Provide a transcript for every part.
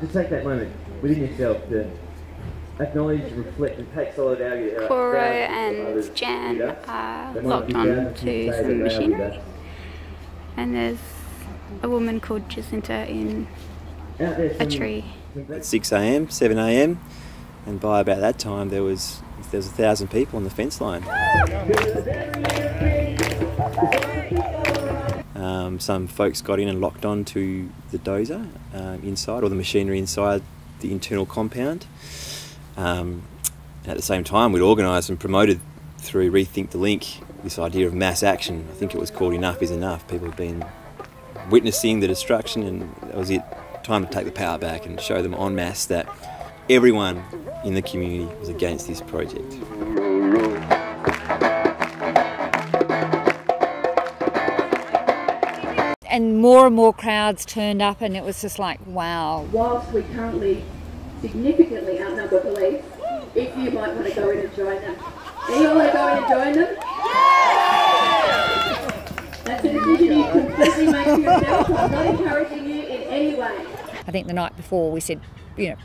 just take that moment within yourself to acknowledge, reflect and take solidarity. Coro and Jan are locked on to some machinery, and there's a woman called Jacinta in a tree. At 6 a.m, 7 a.m, and by about that time there was 1,000 people on the fence line. Some folks got in and locked on to the dozer inside, or the machinery inside the internal compound. At the same time, we'd organised and promoted through Rethink the Link this idea of mass action. I think it was called Enough is Enough. People have been witnessing the destruction, and that was it. Time to take the power back and show them en masse that everyone in the community was against this project. And more crowds turned up, and it was just like, wow. Whilst we currently significantly outnumber police, if you might want to go in and join them. Anyone want to go in and join them? That's a decision you completely make for yourself. I'm not encouraging you in any way. I think the night before we said, you know,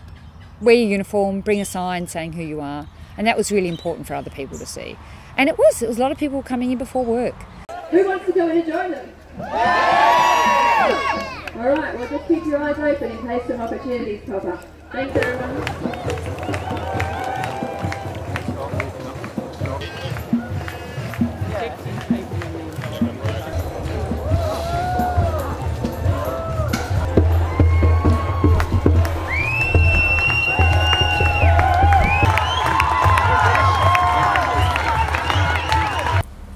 wear your uniform, bring a sign saying who you are. And that was really important for other people to see. And it was a lot of people coming in before work. Who wants to go in and join them? Alright, well just keep your eyes open in case some opportunities pop up. Thanks everyone.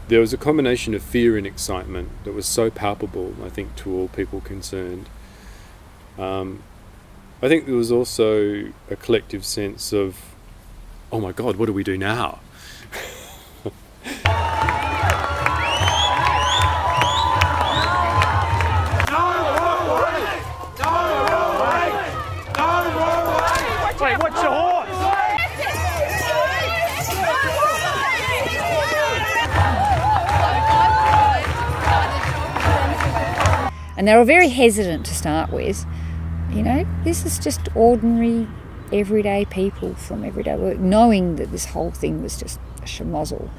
There was a combination of fear and excitement that was so palpable, I think, to all people concerned. I think there was also a collective sense of, oh my God, what do we do now? Wait, what's your horse? And they were very hesitant to start with. You know, this is just ordinary, everyday people from everyday work, knowing that this whole thing was just a schmozzle.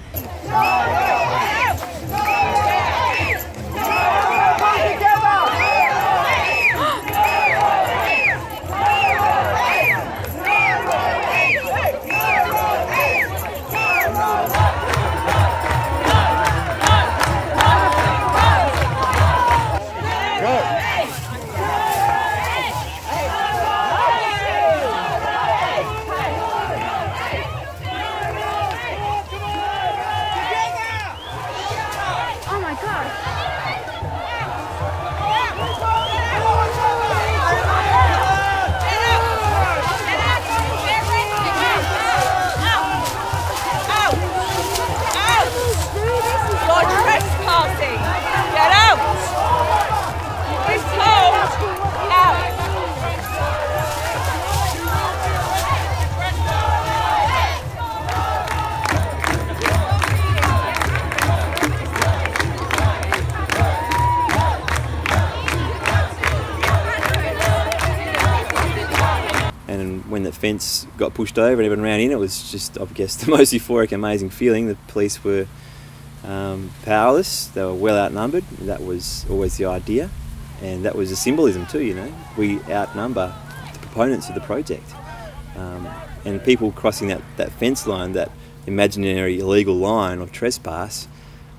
And when the fence got pushed over and everyone ran in, it was just, I guess, the most euphoric, amazing feeling. The police were powerless, they were well outnumbered. That was always the idea, and that was a symbolism too, you know. We outnumber the proponents of the project. And people crossing that fence line, that imaginary illegal line of trespass,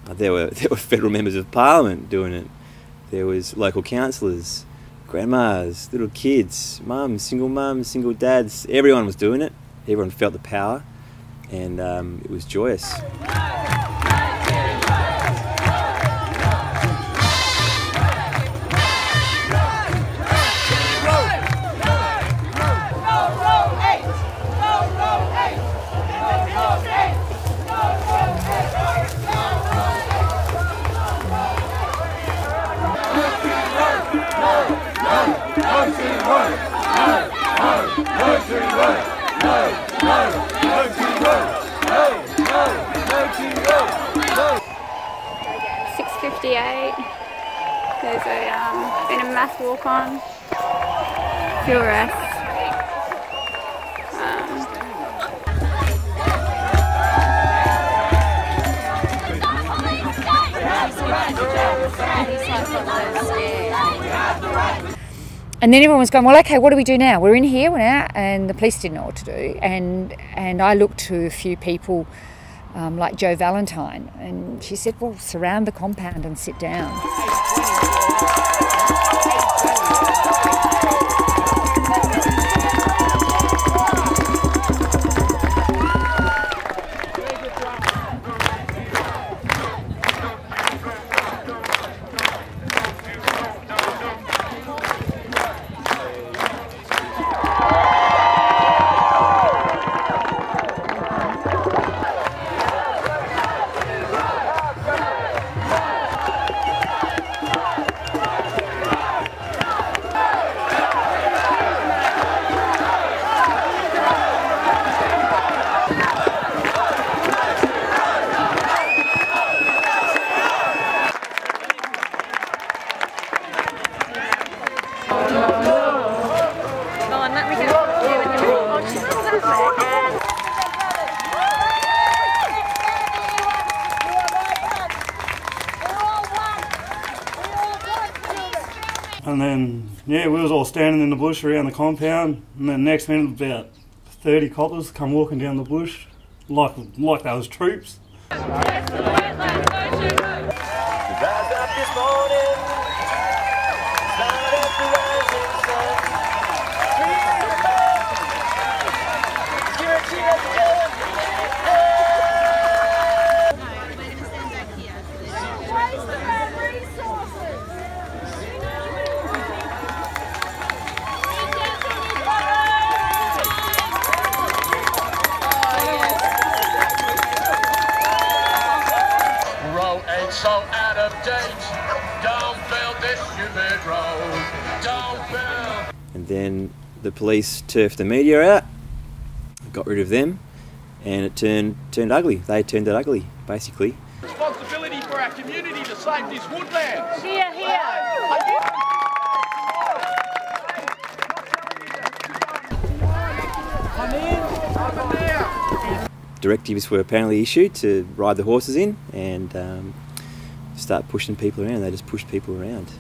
there were federal members of parliament doing it. There was local councillors, grandmas, little kids, mums, single dads. Everyone was doing it. Everyone felt the power, and it was joyous. There's been a mass walk on. Few arrests. And then everyone was going, well, okay, what do we do now? We're in here, we're out, and the police didn't know what to do. And I looked to a few people like Jo Valentine, and she said, well, surround the compound and sit down. And then, yeah, we was all standing in the bush around the compound, and then next minute about 30 coppers come walking down the bush like they was troops. So out of date, don't build this stupid road, don't build. And then the police turfed the media out, got rid of them, and it turned ugly. They turned it ugly, basically. Responsibility for our community to save this woodland. Here, here. Come in, over there. Directives were apparently issued to ride the horses in and start pushing people around. They just pushed people around.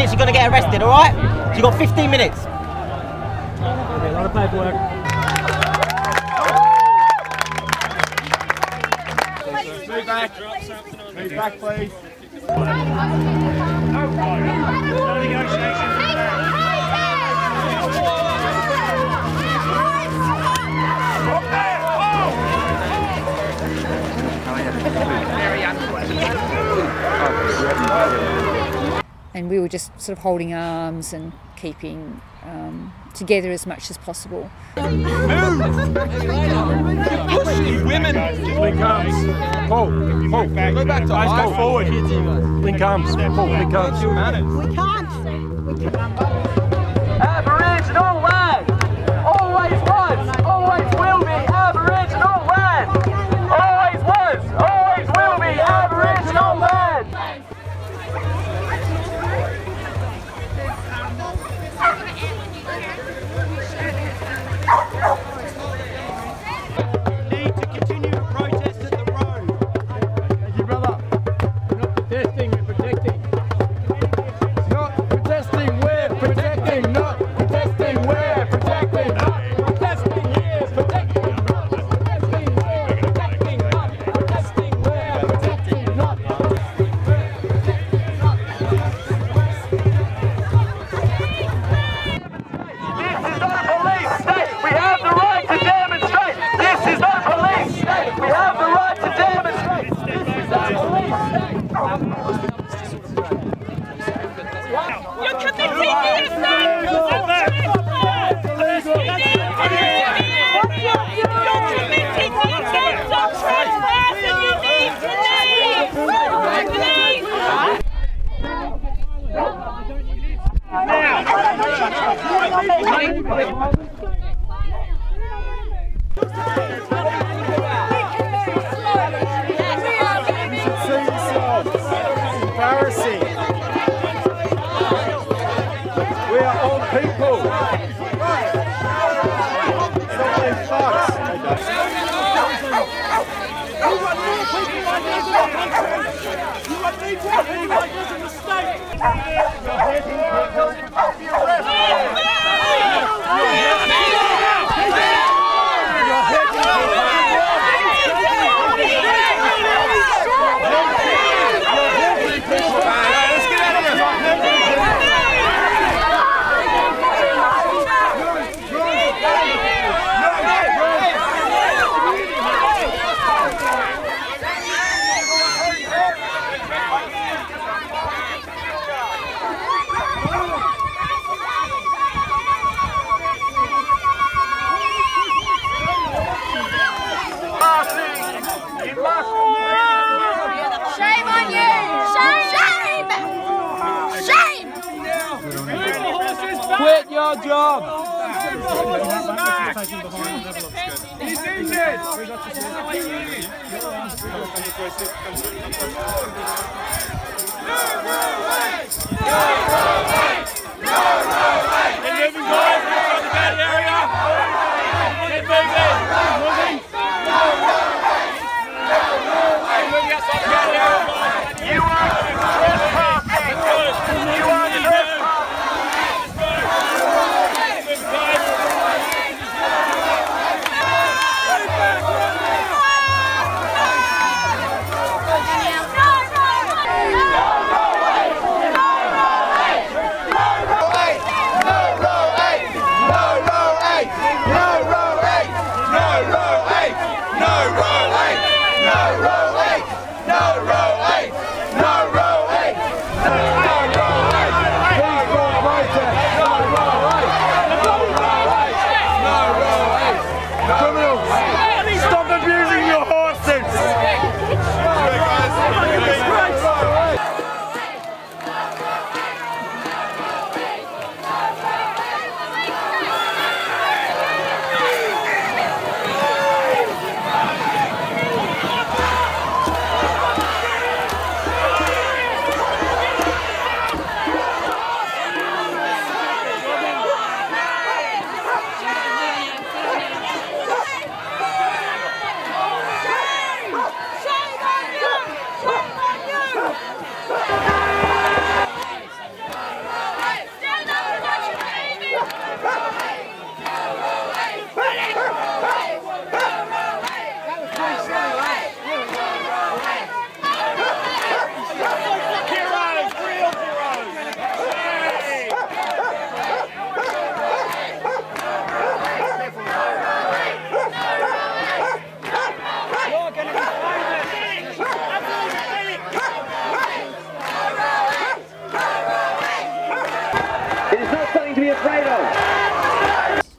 You're going to get arrested, alright? So you've got 15 minutes. Okay, a lot of paperwork. Move back. Move back, please. No negotiations. And we were just sort of holding arms and keeping together as much as possible. Move! Women! Link comes. Pull. Pull. Go back to guys, go forward. Link comes. Pull. Link comes. We can't. Aboriginal land! Always was, always will be Aboriginal land! Always was, always will be Aboriginal land! Need to continue to protest at the road. Thank you, brother. We're not protesting, we're protecting. Not protesting, we're protecting. Embarrassing. We are all people. Stop being fucks. You want more people like this in the country. You want more people like this in the state. Shame on you! Shame! Shame! Quit your job! He's injured! Stop abusing your horses!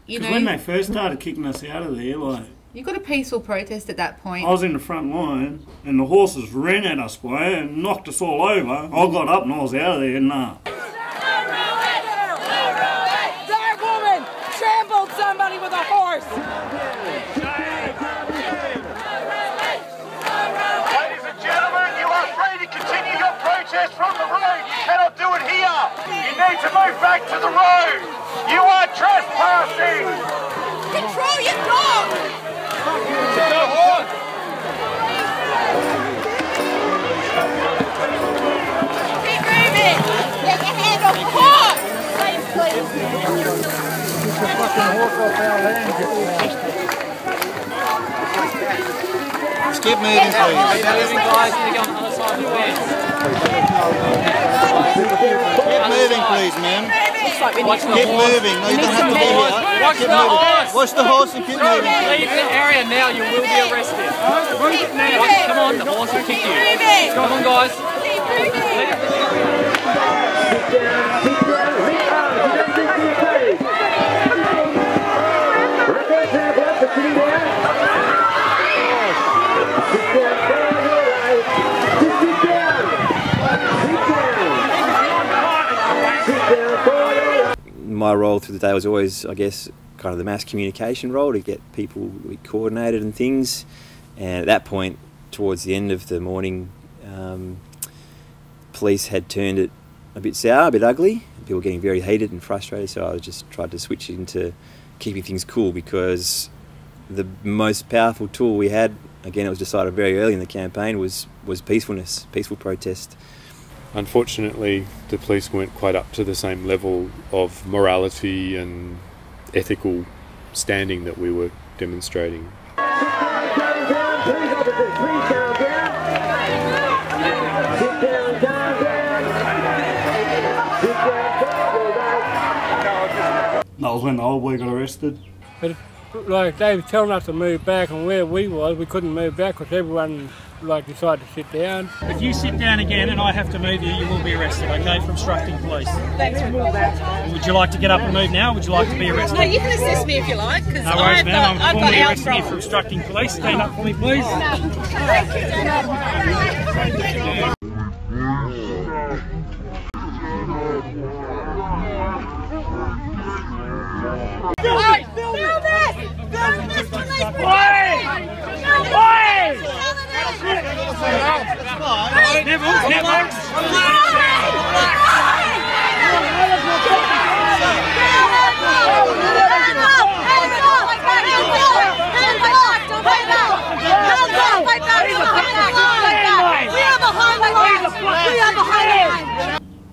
Because when they first started kicking us out of there, like... You got a peaceful protest at that point. I was in the front line, and the horses ran at us, boy, and knocked us all over. I got up and I was out of there, nah. That woman trampled somebody with a horse! Ladies and gentlemen, you are free to continue your protest from the road. You cannot do it here. You need to move back to the road. You are trespassing. Control your dog! Go on. Keep moving! Get your hand off the horse! Please. Get your fucking horse off our land, Keep moving, please. Keep moving, guys. You're going on the other side of the fence. Keep moving, please, ma'am. Watch the Keep horse. moving. No, you don't have to be here. Watch Keep the moving. horse. Watch the horse and keep moving. Leave the area now. You will be arrested. Come on, the horse will kick you. Come on, guys. My role through the day was always, I guess, kind of the mass communication role to get people coordinated and things. And at that point, towards the end of the morning, police had turned it a bit sour, a bit ugly. People were getting very heated and frustrated, so I just tried to switch into keeping things cool, because the most powerful tool we had, again, it was decided very early in the campaign, was peacefulness, peaceful protest. Unfortunately, the police weren't quite up to the same level of morality and ethical standing that we were demonstrating. That was when the old boy got arrested. But like they were telling us to move back, and where we couldn't move back because everyone decided to sit down. If you sit down again and I have to move you, you will be arrested, okay, for obstructing police. Thanks for moving back. Would you like to get up and move now, or would you like to be arrested? No, you can assist me if you like, because no worries, ma'am. I'm formally arresting you for for obstructing police. Stand up for me, please.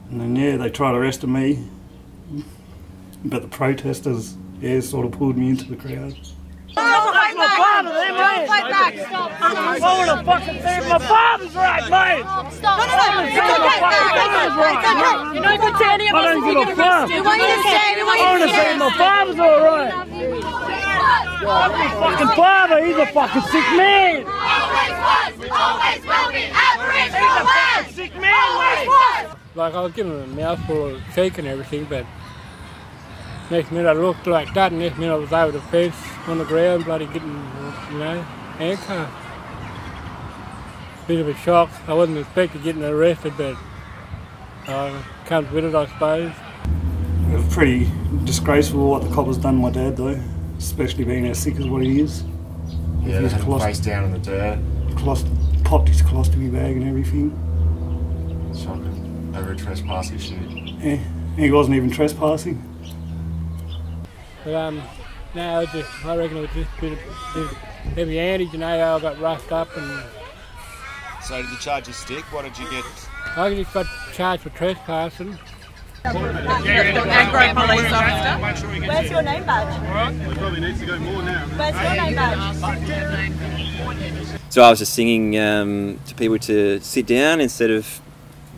And then, yeah, they tried arresting me, but the protesters, yeah, sort of pulled me into the crowd. I want to fucking say my father's right, mate! Stop. You're not good to any of us. I don't give a fuck! We want you to stay. We want I you want to to say stay. my father's alright! My fucking father, he's a fucking sick man! Always will be Aboriginal land! Sick man, mate! Like I was giving him a mouthful of cake and everything, but next minute I looked like that, and next minute I was over the fence on the ground, bloody getting, handcuffed. Bit of a shock. I wasn't expecting getting arrested, but comes with it, I suppose. It was pretty disgraceful what the coppers done to my dad, though, especially being as sick as what he is. Yeah, they had him face down in the dirt. Popped his colostomy bag and everything. Shocking. Over a trespass issue. Yeah, he wasn't even trespassing. But no, I reckon it was just a bit heavy handed, I got roughed up and... So did you charge your stick? What did you get? I just got charged for trespassing. Great police officer. Where's your name badge? Alright, we probably need to go more now. Where's your name badge? So I was just singing to people to sit down instead of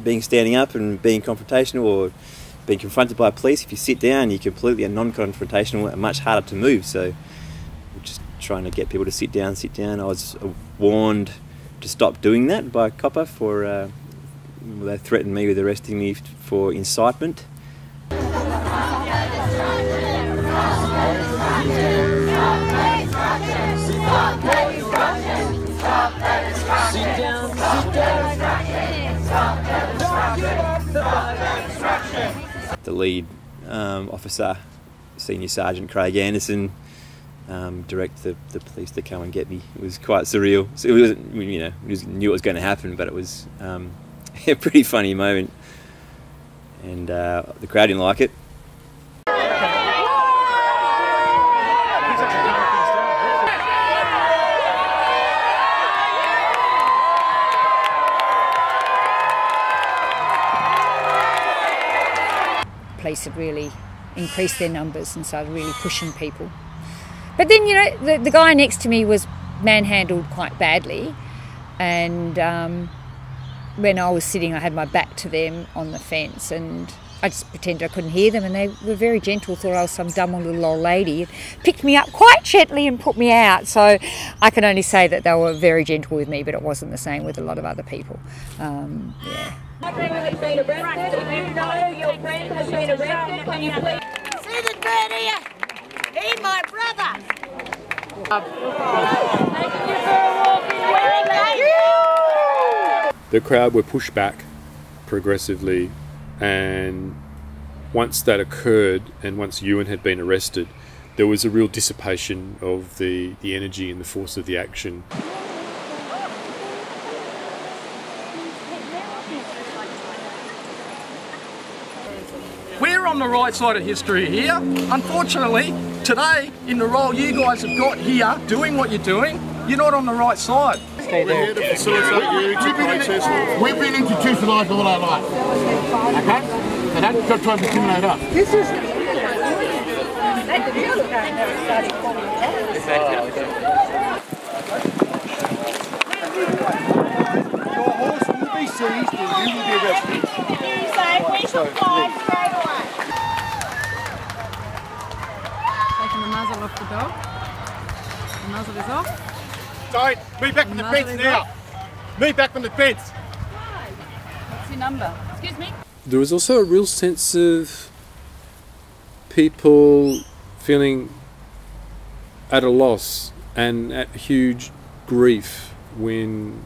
being standing up and being confrontational or being confronted by police. If you sit down, you're completely non-confrontational and much harder to move. So we're just trying to get people to sit down, I was warned to stop doing that by a copper for, they threatened me with arresting me for incitement. The lead officer, Senior Sergeant Craig Anderson, directed the police to come and get me. It was quite surreal. So it was, we knew it was going to happen, but it was a pretty funny moment, and the crowd didn't like it. Police had really increased their numbers and started really pushing people. But then, the guy next to me was manhandled quite badly, and when I was sitting, I had my back to them on the fence, and I just pretended I couldn't hear them, and they were very gentle, thought I was some dumb little old lady, and picked me up quite gently and put me out. So I can only say that they were very gentle with me, but it wasn't the same with a lot of other people. Yeah. See the bird here? He's my brother. The crowd were pushed back progressively, and once that occurred and once Ewan had been arrested, there was a real dissipation of the energy and the force of the action. We're on the right side of history here. Unfortunately, today, in the role you guys have got here, doing what you're doing, you're not on the right side. We're here to facilitate you to protest. We've been institutionalised all our life. Okay? So don't try to intimidate us. This is... Your horse will be seized and you will be arrested. You say we shall fly straight away. Taking the muzzle off the dog. The muzzle is off. Don't! Move back from the fence now! Move back from the fence! What's your number? Excuse me? There was also a real sense of people feeling at a loss and at huge grief when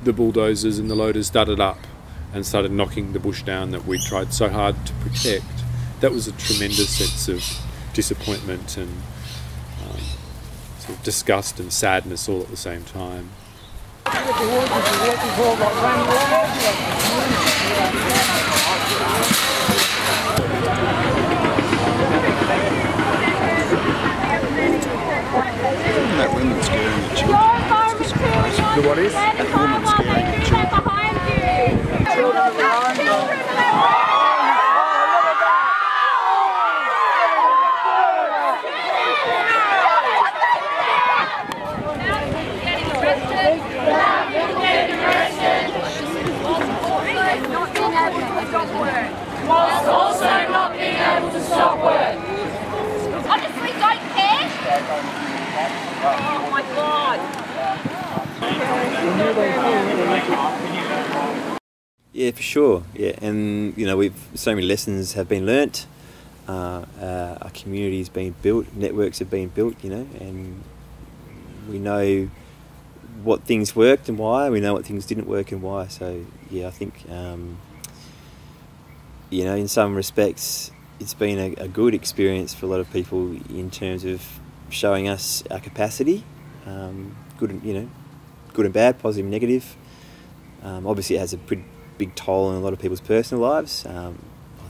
the bulldozers and the loaders started up and started knocking the bush down that we tried so hard to protect. That was a tremendous sense of disappointment and sort of disgust and sadness all at the same time. That woman scaring the children. The what is? That woman scaring the children. Whilst also not being able to stop work. Honestly, don't care. Oh my God. Yeah, for sure. Yeah, and you know, so many lessons have been learnt. Our community's been built, networks have been built. You know, and we know what things worked and why. We know what things didn't work and why. So yeah, I think you know, in some respects, it's been a good experience for a lot of people in terms of showing us our capacity, good and bad, positive and negative. Obviously, it has a pretty big toll on a lot of people's personal lives. I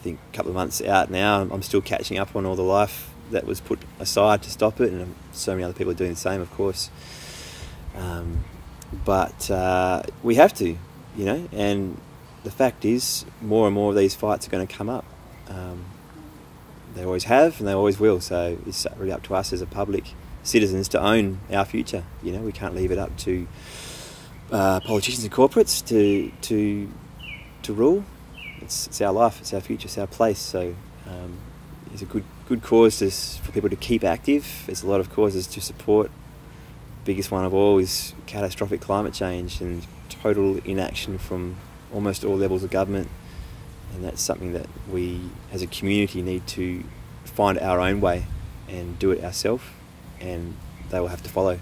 think a couple of months out now, I'm still catching up on all the life that was put aside to stop it, and so many other people are doing the same, of course. But we have to, you know, and the fact is, more and more of these fights are going to come up. They always have, and they always will. So it's really up to us as a public citizens to own our future. You know, we can't leave it up to politicians and corporates to rule. It's our life, it's our future, it's our place. So it's a good cause for people to keep active. There's a lot of causes to support. The biggest one of all is catastrophic climate change and total inaction from almost all levels of government, and that's something that we as a community need to find our own way and do it ourselves, and they will have to follow.